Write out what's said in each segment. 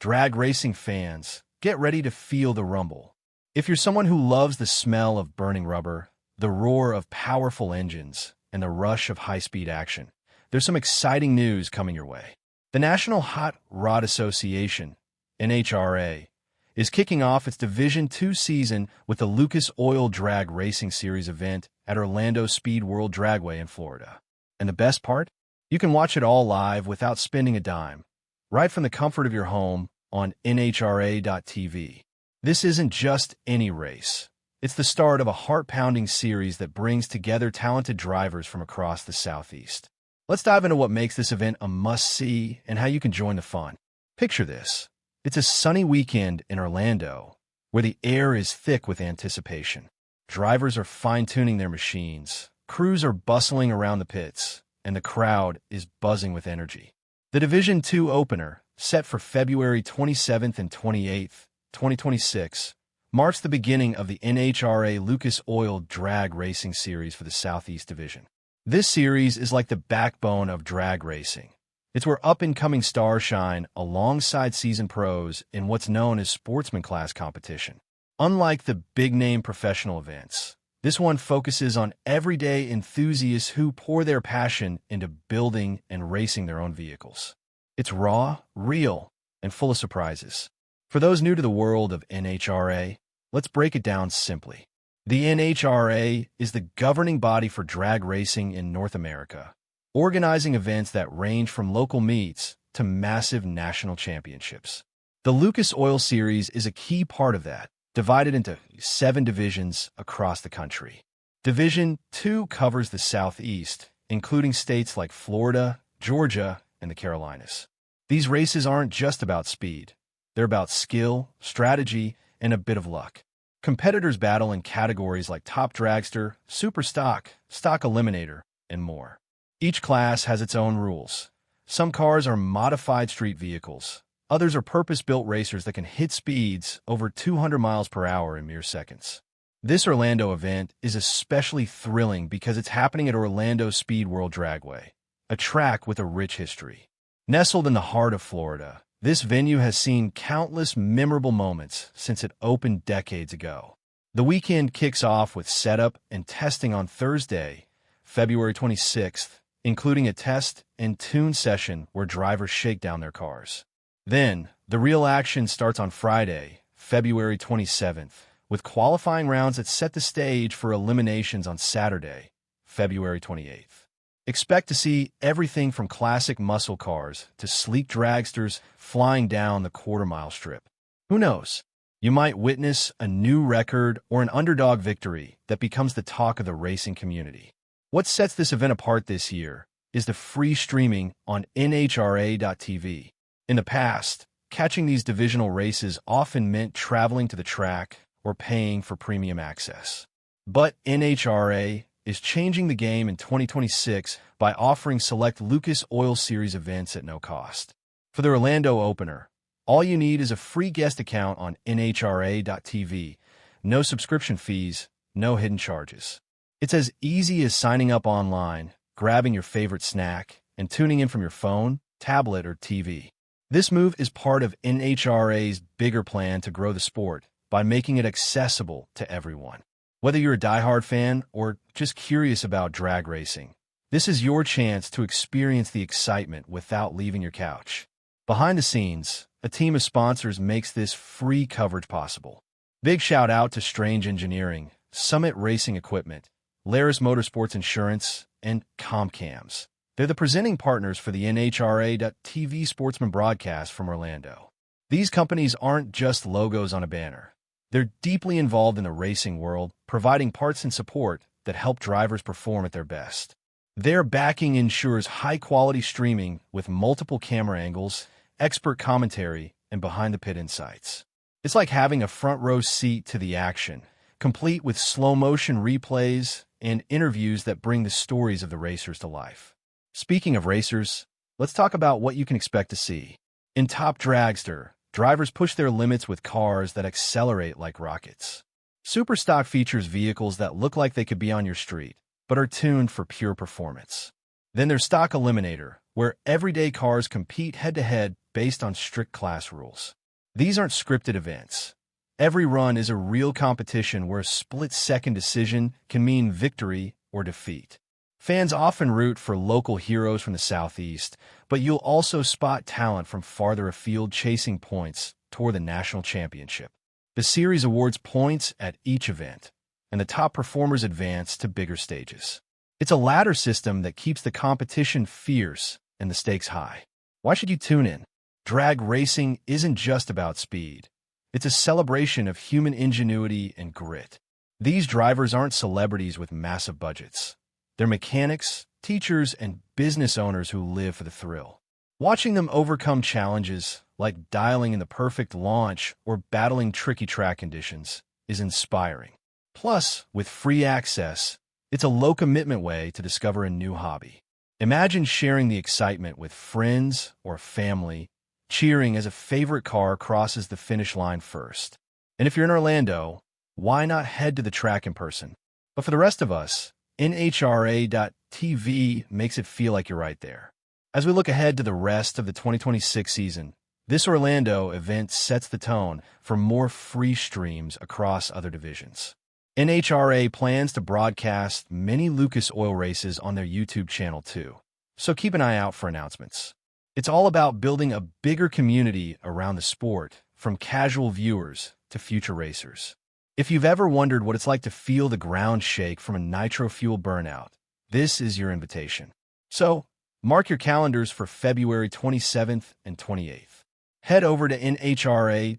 Drag racing fans, get ready to feel the rumble. If you're someone who loves the smell of burning rubber, the roar of powerful engines, and the rush of high-speed action, there's some exciting news coming your way. The National Hot Rod Association, NHRA, is kicking off its Division II season with the Lucas Oil Drag Racing Series event at Orlando Speed World Dragway in Florida. And the best part? You can watch it all live without spending a dime, right from the comfort of your home on NHRA.tv. This isn't just any race. It's the start of a heart-pounding series that brings together talented drivers from across the Southeast. Let's dive into what makes this event a must-see and how you can join the fun. Picture this. It's a sunny weekend in Orlando, where the air is thick with anticipation. Drivers are fine-tuning their machines, crews are bustling around the pits, and the crowd is buzzing with energy. The Division II opener, set for February 27th and 28th, 2026, marks the beginning of the NHRA Lucas Oil Drag Racing Series for the Southeast Division. This series is like the backbone of drag racing. It's where up-and-coming stars shine alongside seasoned pros in what's known as sportsman class competition. Unlike the big-name professional events, this one focuses on everyday enthusiasts who pour their passion into building and racing their own vehicles. It's raw, real, and full of surprises. For those new to the world of NHRA, let's break it down simply. The NHRA is the governing body for drag racing in North America, organizing events that range from local meets to massive national championships. The Lucas Oil Series is a key part of that, divided into 7 divisions across the country. Division II covers the Southeast, including states like Florida, Georgia, and the Carolinas. These races aren't just about speed. They're about skill, strategy, and a bit of luck. Competitors battle in categories like Top Dragster, Super Stock, Stock Eliminator, and more. Each class has its own rules. Some cars are modified street vehicles. Others are purpose-built racers that can hit speeds over 200 miles per hour in mere seconds. This Orlando event is especially thrilling because it's happening at Orlando Speed World Dragway, a track with a rich history. Nestled in the heart of Florida, this venue has seen countless memorable moments since it opened decades ago. The weekend kicks off with setup and testing on Thursday, February 26th, including a test and tune session where drivers shake down their cars. Then, the real action starts on Friday, February 27th, with qualifying rounds that set the stage for eliminations on Saturday, February 28th. Expect to see everything from classic muscle cars to sleek dragsters flying down the quarter-mile strip. Who knows? You might witness a new record or an underdog victory that becomes the talk of the racing community. What sets this event apart this year is the free streaming on NHRA.tv. In the past, catching these divisional races often meant traveling to the track or paying for premium access. But NHRA is changing the game in 2026 by offering select Lucas Oil Series events at no cost. For the Orlando opener, all you need is a free guest account on NHRA.tv. No subscription fees, no hidden charges. It's as easy as signing up online, grabbing your favorite snack, and tuning in from your phone, tablet, or TV. This move is part of NHRA's bigger plan to grow the sport by making it accessible to everyone. Whether you're a diehard fan or just curious about drag racing, this is your chance to experience the excitement without leaving your couch. Behind the scenes, a team of sponsors makes this free coverage possible. Big shout out to Strange Engineering, Summit Racing Equipment, Laris Motorsports Insurance, and Comcams. They're the presenting partners for the NHRA.tv Sportsman broadcast from Orlando. These companies aren't just logos on a banner. They're deeply involved in the racing world, providing parts and support that help drivers perform at their best. Their backing ensures high-quality streaming with multiple camera angles, expert commentary, and behind-the-pit insights. It's like having a front-row seat to the action, complete with slow-motion replays and interviews that bring the stories of the racers to life. Speaking of racers, let's talk about what you can expect to see. In Top Dragster, drivers push their limits with cars that accelerate like rockets. Superstock features vehicles that look like they could be on your street, but are tuned for pure performance. Then there's Stock Eliminator, where everyday cars compete head-to-head based on strict class rules. These aren't scripted events. Every run is a real competition where a split-second decision can mean victory or defeat. Fans often root for local heroes from the Southeast, but you'll also spot talent from farther afield chasing points toward the national championship. The series awards points at each event, and the top performers advance to bigger stages. It's a ladder system that keeps the competition fierce and the stakes high. Why should you tune in? Drag racing isn't just about speed. It's a celebration of human ingenuity and grit. These drivers aren't celebrities with massive budgets. They're mechanics, teachers, and business owners who live for the thrill. Watching them overcome challenges like dialing in the perfect launch or battling tricky track conditions is inspiring. Plus, with free access, it's a low-commitment way to discover a new hobby. Imagine sharing the excitement with friends or family, cheering as a favorite car crosses the finish line first. And if you're in Orlando, why not head to the track in person? But for the rest of us, NHRA.TV makes it feel like you're right there. As we look ahead to the rest of the 2026 season, this Orlando event sets the tone for more free streams across other divisions. NHRA plans to broadcast many Lucas Oil races on their YouTube channel too, so keep an eye out for announcements. It's all about building a bigger community around the sport, from casual viewers to future racers. If you've ever wondered what it's like to feel the ground shake from a nitro fuel burnout, this is your invitation. So, mark your calendars for February 27th and 28th. Head over to NHRA.TV,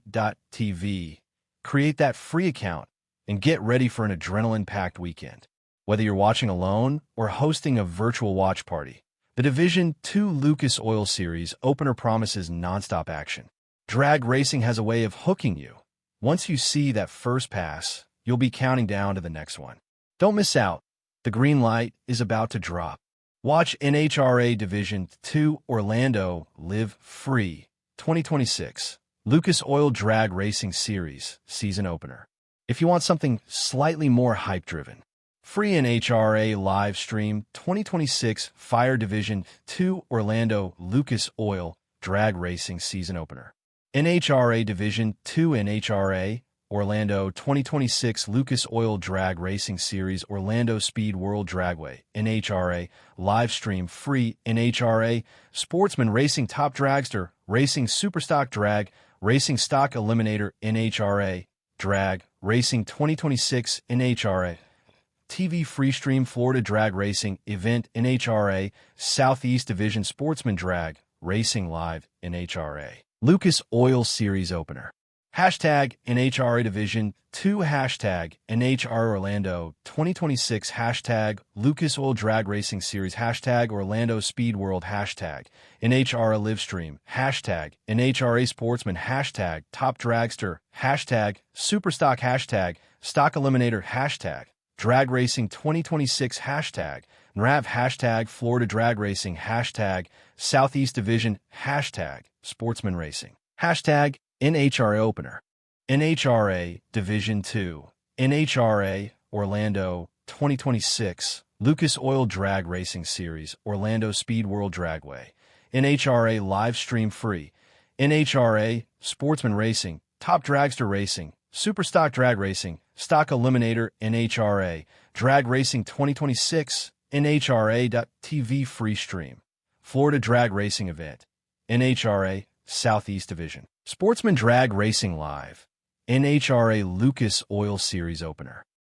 create that free account, and get ready for an adrenaline-packed weekend. Whether you're watching alone or hosting a virtual watch party, the Division 2 Lucas Oil Series opener promises nonstop action. Drag racing has a way of hooking you. Once you see that first pass, you'll be counting down to the next one. Don't miss out. The green light is about to drop. Watch NHRA Division 2 Orlando Live Free 2026 Lucas Oil Drag Racing Series Season Opener. If you want something slightly more hype-driven, free NHRA live stream 2026 Fire Division 2 Orlando Lucas Oil Drag Racing Season Opener. NHRA Division 2 NHRA Orlando 2026 Lucas Oil Drag Racing Series Orlando Speed World Dragway NHRA live stream free NHRA Sportsman Racing Top Dragster Racing Superstock Drag Racing Stock Eliminator NHRA Drag Racing 2026 NHRA TV Free Stream Florida Drag Racing Event NHRA Southeast Division Sportsman Drag Racing Live NHRA Lucas Oil Series Opener. Hashtag NHRA Division 2 Hashtag NHRA Orlando 2026 Hashtag Lucas Oil Drag Racing Series Hashtag Orlando Speed World Hashtag NHRA Livestream Hashtag NHRA Sportsman Hashtag Top Dragster Hashtag Superstock Hashtag Stock Eliminator Hashtag Drag Racing 2026 Hashtag NRAV Hashtag Florida Drag Racing Hashtag Southeast Division Hashtag Sportsman Racing Hashtag NHRA Opener. NHRA Division 2 NHRA Orlando 2026 Lucas Oil Drag Racing Series Orlando Speed World Dragway NHRA Live Stream Free NHRA Sportsman Racing Top Dragster Racing Superstock Drag Racing Stock Eliminator NHRA Drag Racing 2026 NHRA.TV Free Stream Florida Drag Racing Event NHRA Southeast Division Sportsman Drag Racing Live NHRA Lucas Oil Series Opener.